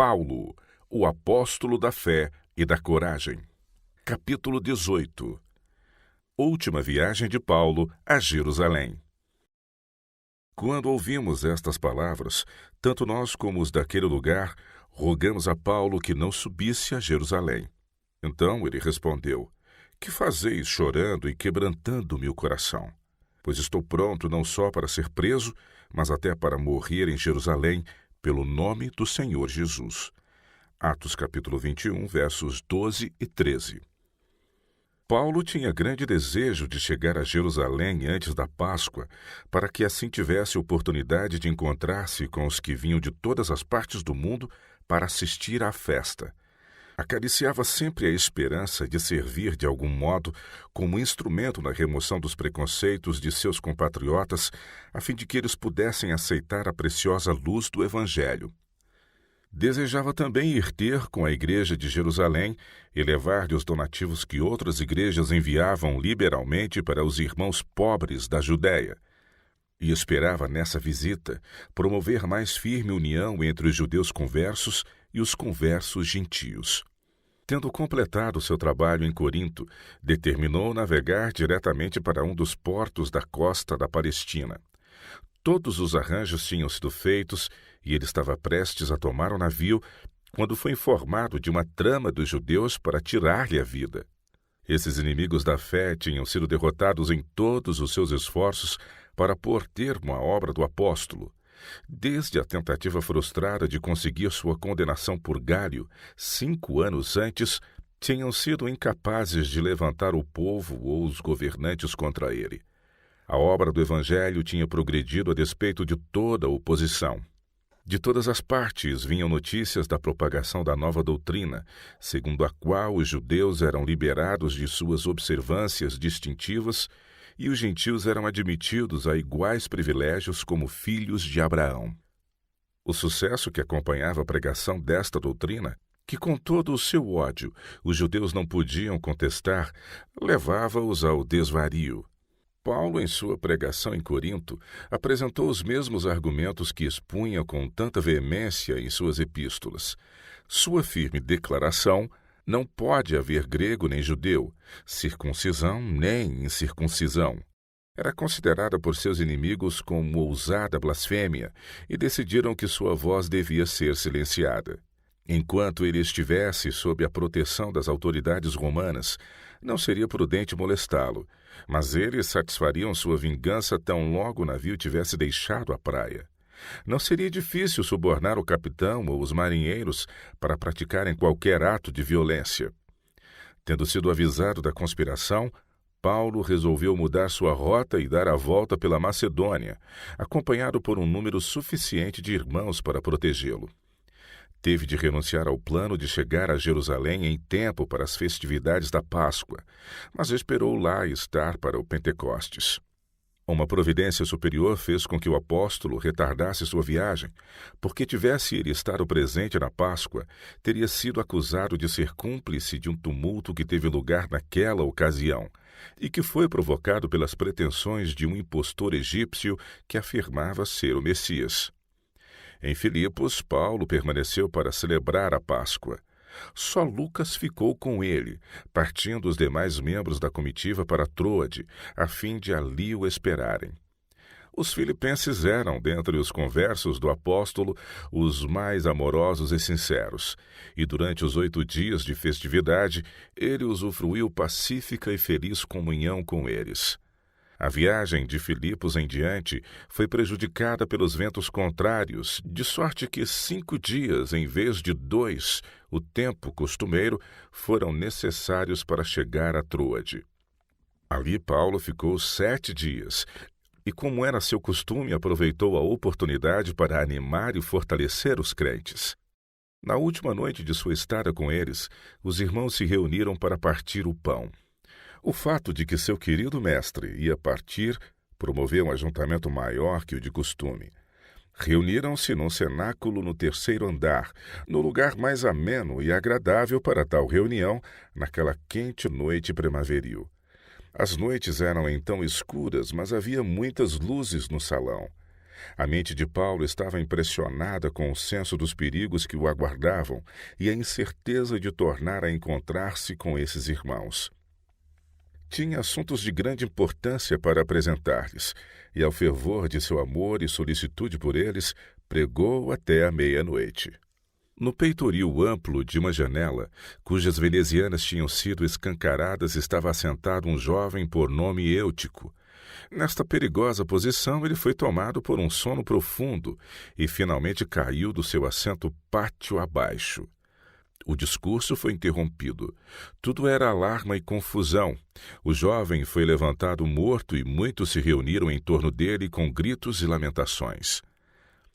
Paulo, o apóstolo da fé e da coragem. Capítulo 18. Última viagem de Paulo a Jerusalém. Quando ouvimos estas palavras, tanto nós como os daquele lugar, rogamos a Paulo que não subisse a Jerusalém. Então ele respondeu: Que fazeis chorando e quebrantando-me o coração? Pois estou pronto não só para ser preso, mas até para morrer em Jerusalém, pelo nome do Senhor Jesus. Atos capítulo 21, versos 12 e 13. Paulo tinha grande desejo de chegar a Jerusalém antes da Páscoa, para que assim tivesse oportunidade de encontrar-se com os que vinham de todas as partes do mundo para assistir à festa. Acariciava sempre a esperança de servir de algum modo como instrumento na remoção dos preconceitos de seus compatriotas, a fim de que eles pudessem aceitar a preciosa luz do Evangelho. Desejava também ir ter com a igreja de Jerusalém e levar-lhe os donativos que outras igrejas enviavam liberalmente para os irmãos pobres da Judéia. E esperava nessa visita promover mais firme união entre os judeus conversos e os conversos gentios. Tendo completado seu trabalho em Corinto, determinou navegar diretamente para um dos portos da costa da Palestina. Todos os arranjos tinham sido feitos e ele estava prestes a tomar o navio quando foi informado de uma trama dos judeus para tirar-lhe a vida. Esses inimigos da fé tinham sido derrotados em todos os seus esforços para pôr termo à obra do apóstolo. Desde a tentativa frustrada de conseguir sua condenação por Gálio, 5 anos antes, tinham sido incapazes de levantar o povo ou os governantes contra ele. A obra do Evangelho tinha progredido a despeito de toda a oposição. De todas as partes vinham notícias da propagação da nova doutrina, segundo a qual os judeus eram liberados de suas observâncias distintivas e os gentios eram admitidos a iguais privilégios como filhos de Abraão. O sucesso que acompanhava a pregação desta doutrina, que com todo o seu ódio os judeus não podiam contestar, levava-os ao desvario. Paulo, em sua pregação em Corinto, apresentou os mesmos argumentos que expunha com tanta veemência em suas epístolas. Sua firme declaração: não pode haver grego nem judeu, circuncisão nem incircuncisão, era considerada por seus inimigos como ousada blasfêmia e decidiram que sua voz devia ser silenciada. Enquanto ele estivesse sob a proteção das autoridades romanas, não seria prudente molestá-lo, mas eles satisfariam sua vingança tão logo o navio tivesse deixado a praia. Não seria difícil subornar o capitão ou os marinheiros para praticarem qualquer ato de violência. Tendo sido avisado da conspiração, Paulo resolveu mudar sua rota e dar a volta pela Macedônia, acompanhado por um número suficiente de irmãos para protegê-lo. Teve de renunciar ao plano de chegar a Jerusalém em tempo para as festividades da Páscoa, mas esperou lá estar para o Pentecostes. Uma providência superior fez com que o apóstolo retardasse sua viagem, porque tivesse ele estado presente na Páscoa, teria sido acusado de ser cúmplice de um tumulto que teve lugar naquela ocasião, e que foi provocado pelas pretensões de um impostor egípcio que afirmava ser o Messias. Em Filipos, Paulo permaneceu para celebrar a Páscoa. Só Lucas ficou com ele, partindo os demais membros da comitiva para Troade, a fim de ali o esperarem. Os filipenses eram, dentre os conversos do apóstolo, os mais amorosos e sinceros, e durante os 8 dias de festividade, ele usufruiu pacífica e feliz comunhão com eles. A viagem de Filipos em diante foi prejudicada pelos ventos contrários, de sorte que 5 dias, em vez de 2, o tempo costumeiro, foram necessários para chegar a Troade. Ali Paulo ficou 7 dias, e como era seu costume, aproveitou a oportunidade para animar e fortalecer os crentes. Na última noite de sua estada com eles, os irmãos se reuniram para partir o pão. O fato de que seu querido mestre ia partir promoveu um ajuntamento maior que o de costume. Reuniram-se num cenáculo no 3º andar, no lugar mais ameno e agradável para tal reunião, naquela quente noite primaveril. As noites eram então escuras, mas havia muitas luzes no salão. A mente de Paulo estava impressionada com o senso dos perigos que o aguardavam e a incerteza de tornar a encontrar-se com esses irmãos. Tinha assuntos de grande importância para apresentar-lhes, e ao fervor de seu amor e solicitude por eles, pregou até a meia-noite. No peitoril amplo de uma janela, cujas venezianas tinham sido escancaradas, estava assentado um jovem por nome Eutico. Nesta perigosa posição, ele foi tomado por um sono profundo e finalmente caiu do seu assento pátio abaixo. O discurso foi interrompido. Tudo era alarma e confusão. O jovem foi levantado morto e muitos se reuniram em torno dele com gritos e lamentações.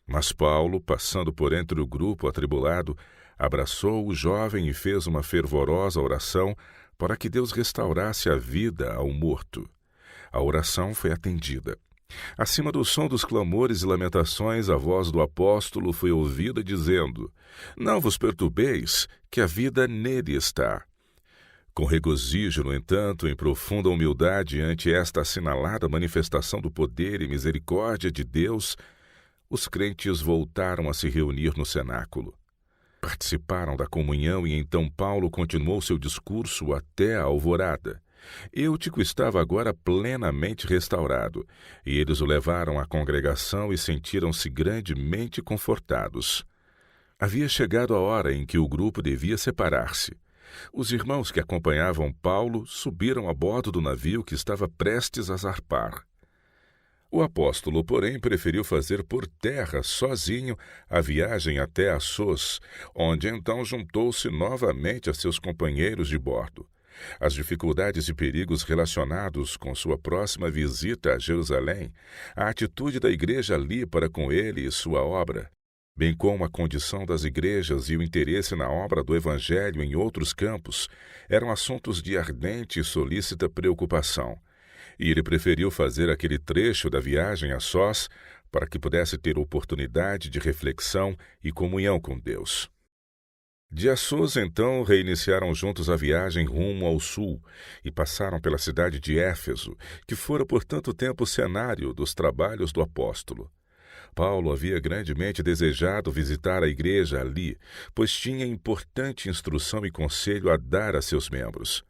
Mas Paulo, passando por entre o grupo atribulado, abraçou o jovem e fez uma fervorosa oração para que Deus restaurasse a vida ao morto. A oração foi atendida. Acima do som dos clamores e lamentações, a voz do apóstolo foi ouvida dizendo: "Não vos perturbeis, que a vida nele está." Com regozijo, no entanto, em profunda humildade ante esta assinalada manifestação do poder e misericórdia de Deus, os crentes voltaram a se reunir no cenáculo. Participaram da comunhão e então Paulo continuou seu discurso até a alvorada. Eutico estava agora plenamente restaurado, e eles o levaram à congregação e sentiram-se grandemente confortados. Havia chegado a hora em que o grupo devia separar-se. Os irmãos que acompanhavam Paulo subiram a bordo do navio que estava prestes a zarpar. O apóstolo, porém, preferiu fazer por terra, sozinho, a viagem até Assos, onde então juntou-se novamente a seus companheiros de bordo. As dificuldades e perigos relacionados com sua próxima visita a Jerusalém, a atitude da igreja ali para com ele e sua obra, bem como a condição das igrejas e o interesse na obra do Evangelho em outros campos, eram assuntos de ardente e solícita preocupação, e ele preferiu fazer aquele trecho da viagem a sós para que pudesse ter oportunidade de reflexão e comunhão com Deus. De Assos, então, reiniciaram juntos a viagem rumo ao sul e passaram pela cidade de Éfeso, que fora por tanto tempo cenário dos trabalhos do apóstolo. Paulo havia grandemente desejado visitar a igreja ali, pois tinha importante instrução e conselho a dar a seus membros.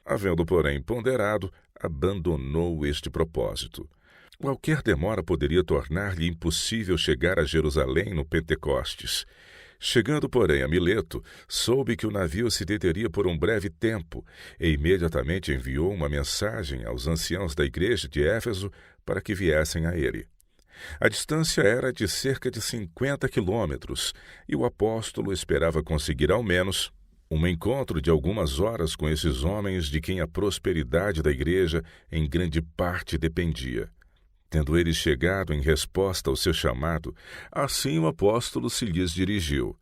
Havendo, porém, ponderado, abandonou este propósito. Qualquer demora poderia tornar-lhe impossível chegar a Jerusalém no Pentecostes. Chegando, porém, a Mileto, soube que o navio se deteria por um breve tempo e imediatamente enviou uma mensagem aos anciãos da igreja de Éfeso para que viessem a ele. A distância era de cerca de 50 quilômetros e o apóstolo esperava conseguir ao menos um encontro de algumas horas com esses homens de quem a prosperidade da igreja em grande parte dependia. Tendo eles chegado em resposta ao seu chamado, assim o apóstolo se lhes dirigiu: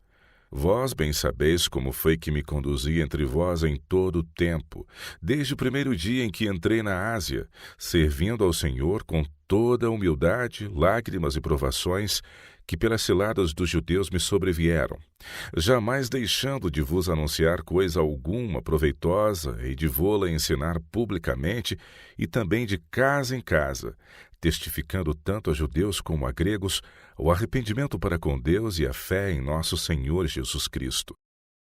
"Vós bem sabeis como foi que me conduzi entre vós em todo o tempo, desde o primeiro dia em que entrei na Ásia, servindo ao Senhor com toda a humildade, lágrimas e provações que pelas ciladas dos judeus me sobrevieram, jamais deixando de vos anunciar coisa alguma proveitosa e de vô-la ensinar publicamente e também de casa em casa, testificando tanto a judeus como a gregos o arrependimento para com Deus e a fé em nosso Senhor Jesus Cristo."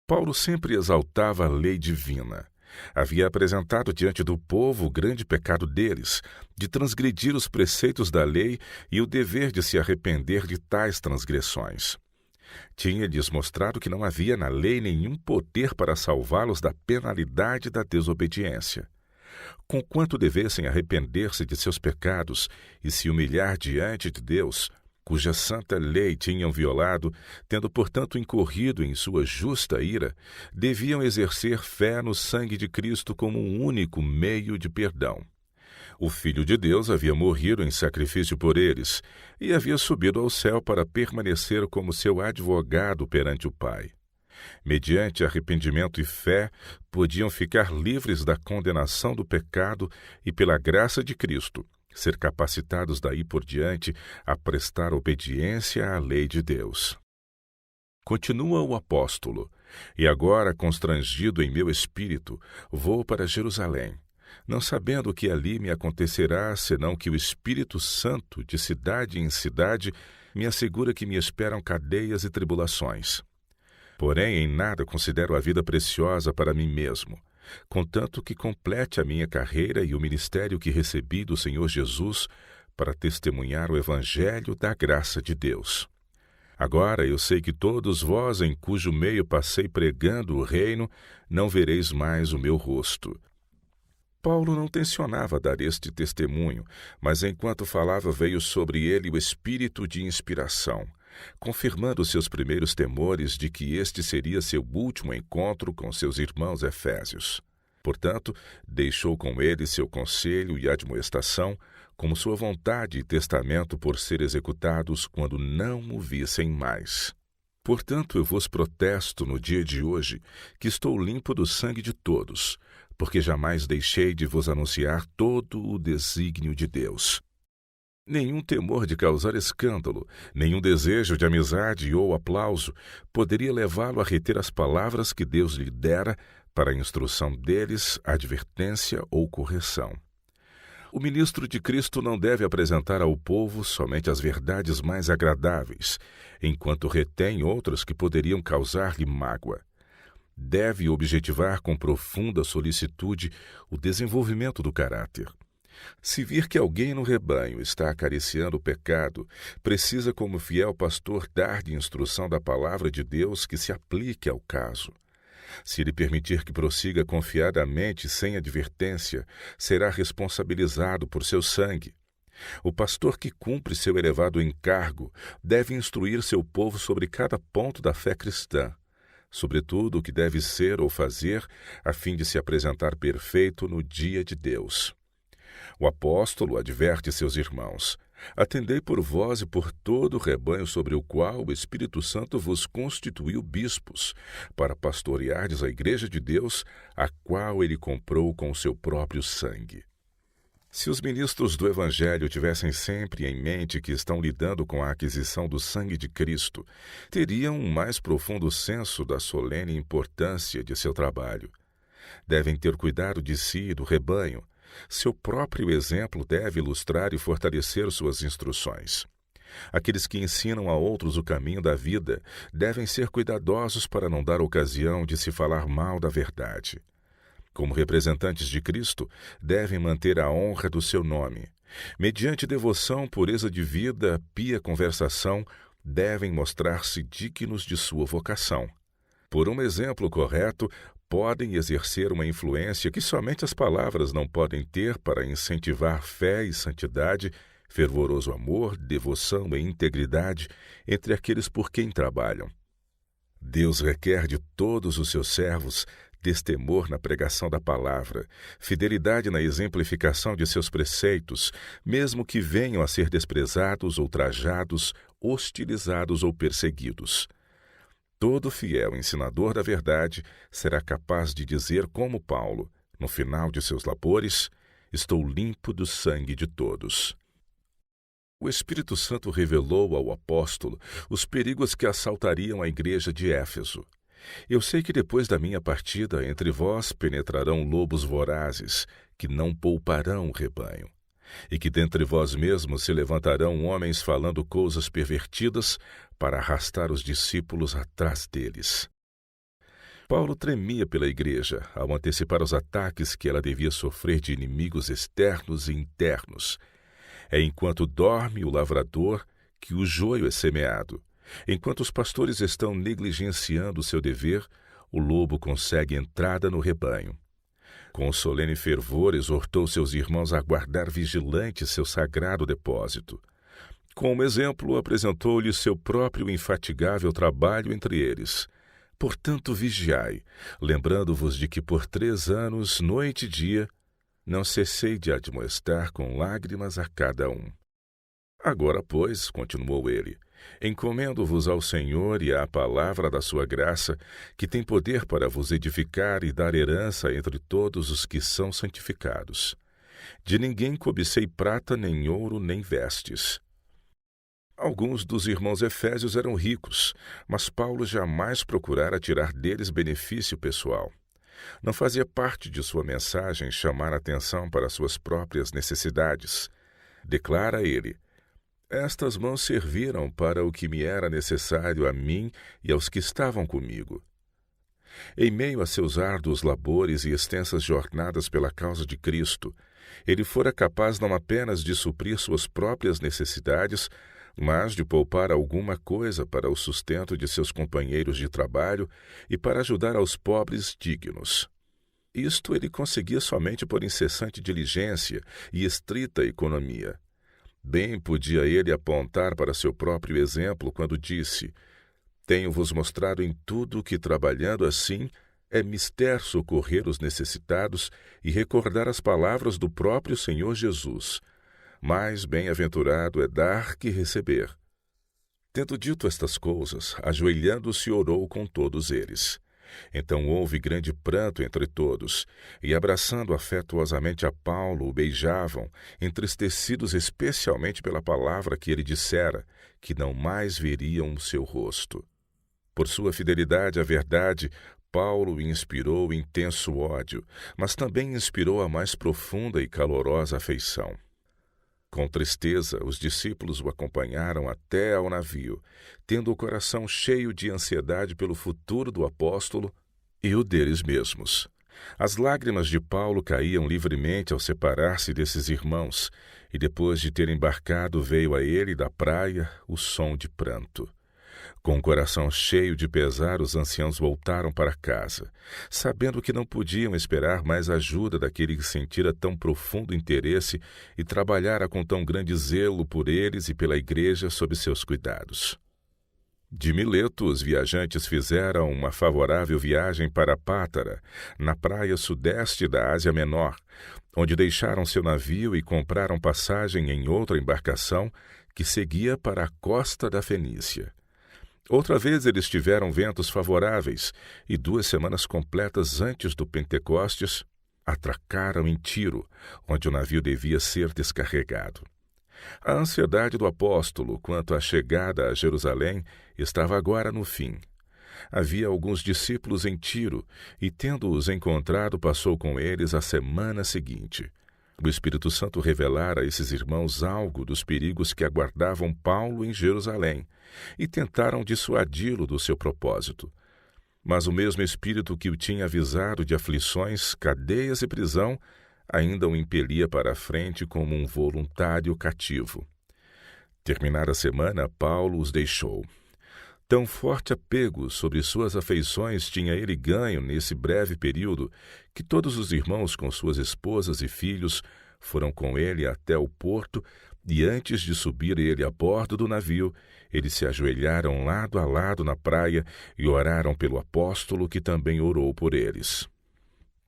Paulo sempre exaltava a lei divina. Havia apresentado diante do povo o grande pecado deles, de transgredir os preceitos da lei e o dever de se arrepender de tais transgressões. Tinha-lhes mostrado que não havia na lei nenhum poder para salvá-los da penalidade da desobediência. Conquanto devessem arrepender-se de seus pecados e se humilhar diante de Deus, cuja santa lei tinham violado, tendo portanto incorrido em sua justa ira, deviam exercer fé no sangue de Cristo como um único meio de perdão. O Filho de Deus havia morrido em sacrifício por eles e havia subido ao céu para permanecer como seu advogado perante o Pai. Mediante arrependimento e fé, podiam ficar livres da condenação do pecado e, pela graça de Cristo, ser capacitados daí por diante a prestar obediência à lei de Deus. Continua o apóstolo: "E agora, constrangido em meu espírito, vou para Jerusalém, não sabendo o que ali me acontecerá, senão que o Espírito Santo, de cidade em cidade, me assegura que me esperam cadeias e tribulações. Porém, em nada considero a vida preciosa para mim mesmo, contanto que complete a minha carreira e o ministério que recebi do Senhor Jesus para testemunhar o Evangelho da graça de Deus. Agora eu sei que todos vós, em cujo meio passei pregando o reino, não vereis mais o meu rosto. Paulo não tencionava dar este testemunho, mas enquanto falava veio sobre ele o espírito de inspiração, confirmando seus primeiros temores de que este seria seu último encontro com seus irmãos efésios. Portanto, deixou com ele seu conselho e admoestação, como sua vontade e testamento por ser executados quando não o vissem mais. Portanto, eu vos protesto no dia de hoje que estou limpo do sangue de todos, porque jamais deixei de vos anunciar todo o desígnio de Deus. Nenhum temor de causar escândalo, nenhum desejo de amizade ou aplauso poderia levá-lo a reter as palavras que Deus lhe dera para a instrução deles, advertência ou correção. O ministro de Cristo não deve apresentar ao povo somente as verdades mais agradáveis, enquanto retém outras que poderiam causar-lhe mágoa. Deve objetivar com profunda solicitude o desenvolvimento do caráter. Se vir que alguém no rebanho está acariciando o pecado, precisa, como fiel pastor, dar-lhe instrução da palavra de Deus que se aplique ao caso. Se lhe permitir que prossiga confiadamente sem advertência, será responsabilizado por seu sangue. O pastor que cumpre seu elevado encargo deve instruir seu povo sobre cada ponto da fé cristã, sobretudo o que deve ser ou fazer, a fim de se apresentar perfeito no dia de Deus. O apóstolo adverte seus irmãos: atendei por vós e por todo o rebanho sobre o qual o Espírito Santo vos constituiu bispos, para pastoreardes a igreja de Deus, a qual ele comprou com o seu próprio sangue. Se os ministros do Evangelho tivessem sempre em mente que estão lidando com a aquisição do sangue de Cristo, teriam um mais profundo senso da solene importância de seu trabalho. Devem ter cuidado de si e do rebanho. Seu próprio exemplo deve ilustrar e fortalecer suas instruções. Aqueles que ensinam a outros o caminho da vida devem ser cuidadosos para não dar ocasião de se falar mal da verdade. Como representantes de Cristo, devem manter a honra do seu nome. Mediante devoção, pureza de vida, pia conversação, devem mostrar-se dignos de sua vocação. Por um exemplo correto, podem exercer uma influência que somente as palavras não podem ter para incentivar fé e santidade, fervoroso amor, devoção e integridade entre aqueles por quem trabalham. Deus requer de todos os seus servos destemor na pregação da palavra, fidelidade na exemplificação de seus preceitos, mesmo que venham a ser desprezados, ultrajados, hostilizados ou perseguidos. Todo fiel ensinador da verdade será capaz de dizer como Paulo, no final de seus labores: estou limpo do sangue de todos. O Espírito Santo revelou ao apóstolo os perigos que assaltariam a igreja de Éfeso. Eu sei que depois da minha partida entre vós penetrarão lobos vorazes, que não pouparão o rebanho, e que dentre vós mesmos se levantarão homens falando coisas pervertidas para arrastar os discípulos atrás deles. Paulo tremia pela igreja ao antecipar os ataques que ela devia sofrer de inimigos externos e internos. É enquanto dorme o lavrador que o joio é semeado. Enquanto os pastores estão negligenciando o seu dever, o lobo consegue entrada no rebanho. Com solene fervor exortou seus irmãos a guardar vigilante seu sagrado depósito. Como exemplo, apresentou-lhes seu próprio infatigável trabalho entre eles. Portanto, vigiai, lembrando-vos de que por 3 anos, noite e dia, não cessei de admoestar com lágrimas a cada um. Agora, pois, continuou ele, encomendo-vos ao Senhor e à palavra da sua graça, que tem poder para vos edificar e dar herança entre todos os que são santificados. De ninguém cobicei prata, nem ouro, nem vestes. Alguns dos irmãos efésios eram ricos, mas Paulo jamais procurara tirar deles benefício pessoal. Não fazia parte de sua mensagem chamar a atenção para suas próprias necessidades. Declara ele: estas mãos serviram para o que me era necessário a mim e aos que estavam comigo. Em meio a seus árduos labores e extensas jornadas pela causa de Cristo, ele fora capaz não apenas de suprir suas próprias necessidades, mas de poupar alguma coisa para o sustento de seus companheiros de trabalho e para ajudar aos pobres dignos. Isto ele conseguia somente por incessante diligência e estrita economia. Bem podia ele apontar para seu próprio exemplo quando disse: tenho-vos mostrado em tudo que, trabalhando assim, é mister socorrer os necessitados e recordar as palavras do próprio Senhor Jesus. Mais bem-aventurado é dar que receber. Tendo dito estas coisas, ajoelhando-se, orou com todos eles. Então houve grande pranto entre todos, e abraçando afetuosamente a Paulo, o beijavam, entristecidos especialmente pela palavra que ele dissera, que não mais veriam o seu rosto. Por sua fidelidade à verdade, Paulo inspirou intenso ódio, mas também inspirou a mais profunda e calorosa afeição. Com tristeza, os discípulos o acompanharam até ao navio, tendo o coração cheio de ansiedade pelo futuro do apóstolo e o deles mesmos. As lágrimas de Paulo caíam livremente ao separar-se desses irmãos, e depois de ter embarcado veio a ele da praia o som de pranto. Com o coração cheio de pesar, os anciãos voltaram para casa, sabendo que não podiam esperar mais ajuda daquele que sentira tão profundo interesse e trabalhara com tão grande zelo por eles e pela igreja sob seus cuidados. De Mileto, os viajantes fizeram uma favorável viagem para Pátara, na praia sudeste da Ásia Menor, onde deixaram seu navio e compraram passagem em outra embarcação que seguia para a costa da Fenícia. Outra vez eles tiveram ventos favoráveis e 2 semanas completas antes do Pentecostes, atracaram em Tiro, onde o navio devia ser descarregado. A ansiedade do apóstolo quanto à chegada a Jerusalém estava agora no fim. Havia alguns discípulos em Tiro e, tendo-os encontrado, passou com eles a semana seguinte. O Espírito Santo revelara a esses irmãos algo dos perigos que aguardavam Paulo em Jerusalém e tentaram dissuadi-lo do seu propósito. Mas o mesmo Espírito que o tinha avisado de aflições, cadeias e prisão, ainda o impelia para a frente como um voluntário cativo. Terminada a semana, Paulo os deixou. Tão forte apego sobre suas afeições tinha ele ganho nesse breve período que todos os irmãos com suas esposas e filhos foram com ele até o porto e antes de subir ele a bordo do navio, eles se ajoelharam lado a lado na praia e oraram pelo apóstolo que também orou por eles.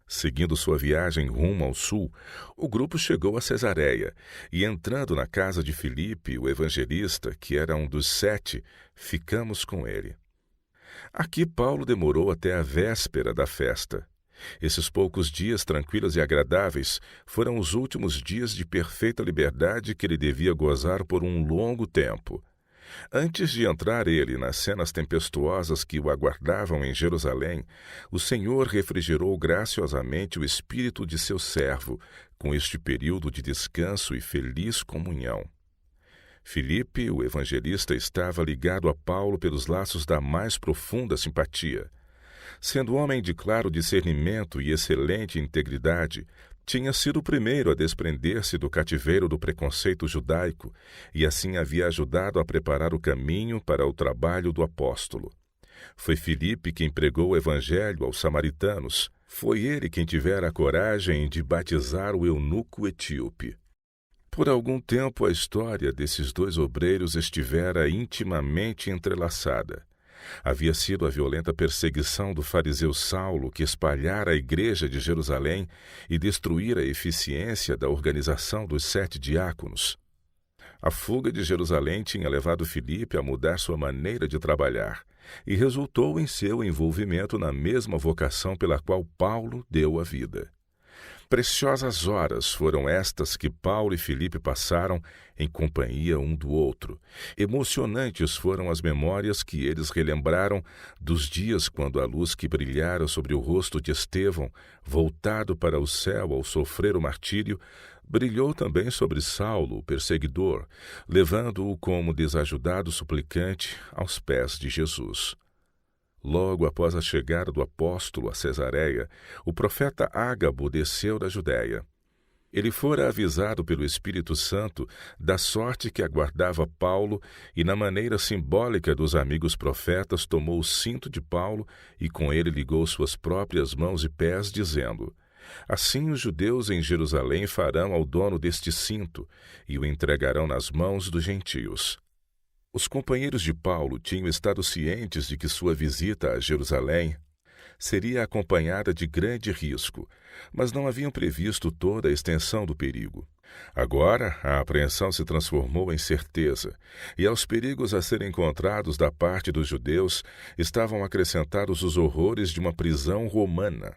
Seguindo sua viagem rumo ao sul, o grupo chegou a Cesareia e, entrando na casa de Filipe, o evangelista, que era um dos 7, ficamos com ele. Aqui Paulo demorou até a véspera da festa. Esses poucos dias tranquilos e agradáveis foram os últimos dias de perfeita liberdade que ele devia gozar por um longo tempo. Antes de entrar ele nas cenas tempestuosas que o aguardavam em Jerusalém, o Senhor refrigerou graciosamente o espírito de seu servo com este período de descanso e feliz comunhão. Filipe, o evangelista, estava ligado a Paulo pelos laços da mais profunda simpatia. Sendo homem de claro discernimento e excelente integridade, tinha sido o primeiro a desprender-se do cativeiro do preconceito judaico e assim havia ajudado a preparar o caminho para o trabalho do apóstolo. Foi Filipe quem pregou o evangelho aos samaritanos. Foi ele quem tivera a coragem de batizar o eunuco etíope. Por algum tempo a história desses 2 obreiros estivera intimamente entrelaçada. Havia sido a violenta perseguição do fariseu Saulo que espalhara a igreja de Jerusalém e destruíra a eficiência da organização dos 7 diáconos. A fuga de Jerusalém tinha levado Filipe a mudar sua maneira de trabalhar e resultou em seu envolvimento na mesma vocação pela qual Paulo deu a vida. Preciosas horas foram estas que Paulo e Filipe passaram em companhia um do outro. Emocionantes foram as memórias que eles relembraram dos dias quando a luz que brilhara sobre o rosto de Estevão, voltado para o céu ao sofrer o martírio, brilhou também sobre Saulo, o perseguidor, levando-o como desajudado suplicante aos pés de Jesus. Logo após a chegada do apóstolo a Cesareia, o profeta Ágabo desceu da Judéia. Ele fora avisado pelo Espírito Santo da sorte que aguardava Paulo e, na maneira simbólica dos amigos profetas, tomou o cinto de Paulo e com ele ligou suas próprias mãos e pés, dizendo: Assim os judeus em Jerusalém farão ao dono deste cinto e o entregarão nas mãos dos gentios. Os companheiros de Paulo tinham estado cientes de que sua visita a Jerusalém seria acompanhada de grande risco, mas não haviam previsto toda a extensão do perigo. Agora, a apreensão se transformou em certeza, e aos perigos a serem encontrados da parte dos judeus estavam acrescentados os horrores de uma prisão romana.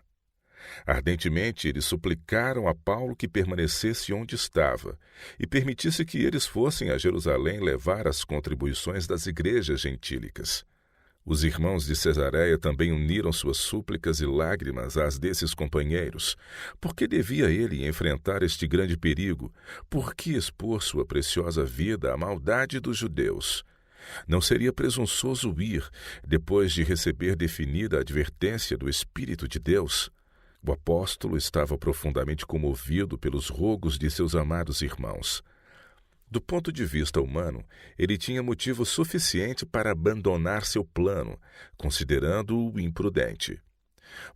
Ardentemente eles suplicaram a Paulo que permanecesse onde estava e permitisse que eles fossem a Jerusalém levar as contribuições das igrejas gentílicas. Os irmãos de Cesareia também uniram suas súplicas e lágrimas às desses companheiros. Por que devia ele enfrentar este grande perigo? Por que expor sua preciosa vida à maldade dos judeus? Não seria presunçoso ir, depois de receber definida a advertência do Espírito de Deus? O apóstolo estava profundamente comovido pelos rogos de seus amados irmãos. Do ponto de vista humano, ele tinha motivo suficiente para abandonar seu plano, considerando-o imprudente.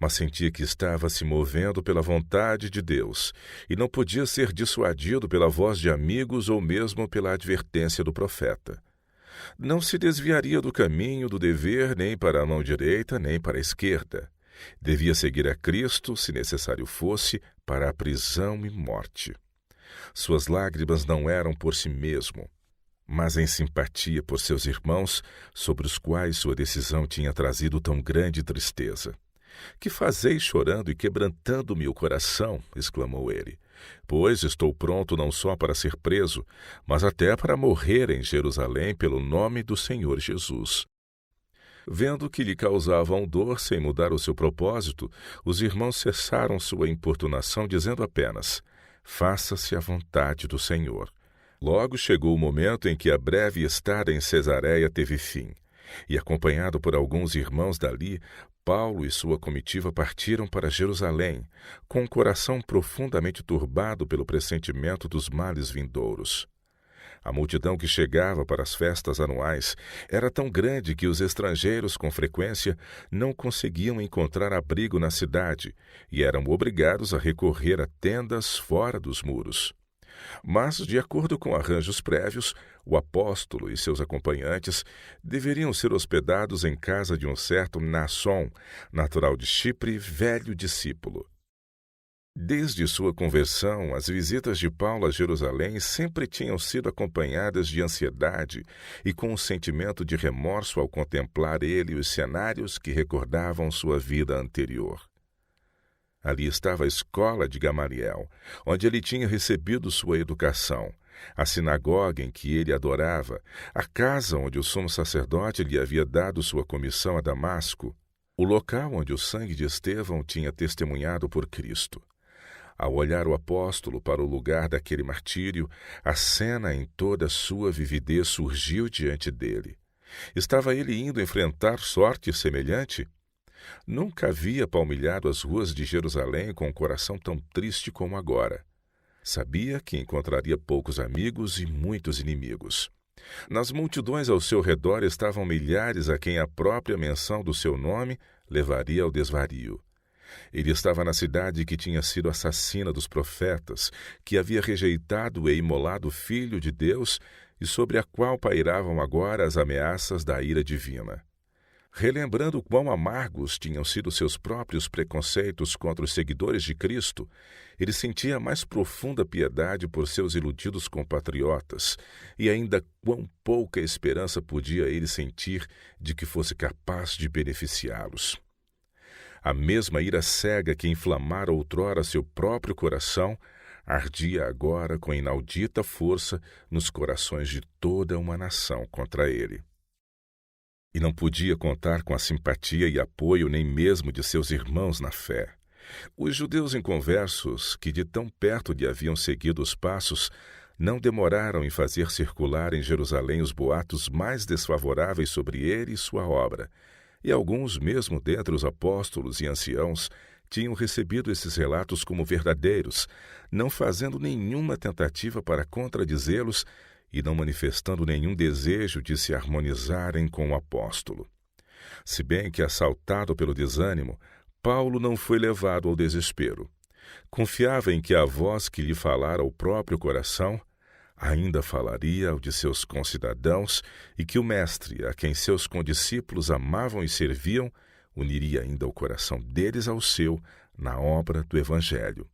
Mas sentia que estava se movendo pela vontade de Deus e não podia ser dissuadido pela voz de amigos ou mesmo pela advertência do profeta. Não se desviaria do caminho do dever nem para a mão direita nem para a esquerda. Devia seguir a Cristo, se necessário fosse, para a prisão e morte. Suas lágrimas não eram por si mesmo, mas em simpatia por seus irmãos, sobre os quais sua decisão tinha trazido tão grande tristeza. Que fazeis chorando e quebrantando-me o coração? Exclamou ele. Pois estou pronto não só para ser preso, mas até para morrer em Jerusalém pelo nome do Senhor Jesus. Vendo que lhe causavam dor sem mudar o seu propósito, os irmãos cessaram sua importunação, dizendo apenas: faça-se a vontade do Senhor. Logo chegou o momento em que a breve estada em Cesareia teve fim, e acompanhado por alguns irmãos dali, Paulo e sua comitiva partiram para Jerusalém, com o coração profundamente turbado pelo pressentimento dos males vindouros. A multidão que chegava para as festas anuais era tão grande que os estrangeiros, com frequência, não conseguiam encontrar abrigo na cidade e eram obrigados a recorrer a tendas fora dos muros. Mas, de acordo com arranjos prévios, o apóstolo e seus acompanhantes deveriam ser hospedados em casa de um certo Mnasson, natural de Chipre, velho discípulo. Desde sua conversão, as visitas de Paulo a Jerusalém sempre tinham sido acompanhadas de ansiedade e com um sentimento de remorso ao contemplar ele os cenários que recordavam sua vida anterior. Ali estava a escola de Gamaliel, onde ele tinha recebido sua educação, a sinagoga em que ele adorava, a casa onde o sumo sacerdote lhe havia dado sua comissão a Damasco, o local onde o sangue de Estevão tinha testemunhado por Cristo. Ao olhar o apóstolo para o lugar daquele martírio, a cena em toda a sua vividez surgiu diante dele. Estava ele indo enfrentar sorte semelhante? Nunca havia palmilhado as ruas de Jerusalém com um coração tão triste como agora. Sabia que encontraria poucos amigos e muitos inimigos. Nas multidões ao seu redor estavam milhares a quem a própria menção do seu nome levaria ao desvario. Ele estava na cidade que tinha sido assassina dos profetas, que havia rejeitado e imolado o Filho de Deus e sobre a qual pairavam agora as ameaças da ira divina. Relembrando quão amargos tinham sido seus próprios preconceitos contra os seguidores de Cristo, ele sentia a mais profunda piedade por seus iludidos compatriotas e ainda quão pouca esperança podia ele sentir de que fosse capaz de beneficiá-los. A mesma ira cega que inflamara outrora seu próprio coração, ardia agora com inaudita força nos corações de toda uma nação contra ele. E não podia contar com a simpatia e apoio nem mesmo de seus irmãos na fé. Os judeus inconversos, que de tão perto lhe haviam seguido os passos, não demoraram em fazer circular em Jerusalém os boatos mais desfavoráveis sobre ele e sua obra, e alguns, mesmo dentre os apóstolos e anciãos, tinham recebido esses relatos como verdadeiros, não fazendo nenhuma tentativa para contradizê-los e não manifestando nenhum desejo de se harmonizarem com o apóstolo. Se bem que, assaltado pelo desânimo, Paulo não foi levado ao desespero. Confiava em que a voz que lhe falara o próprio coração ainda falaria ao de seus concidadãos e que o Mestre, a quem seus condiscípulos amavam e serviam, uniria ainda o coração deles ao seu na obra do Evangelho.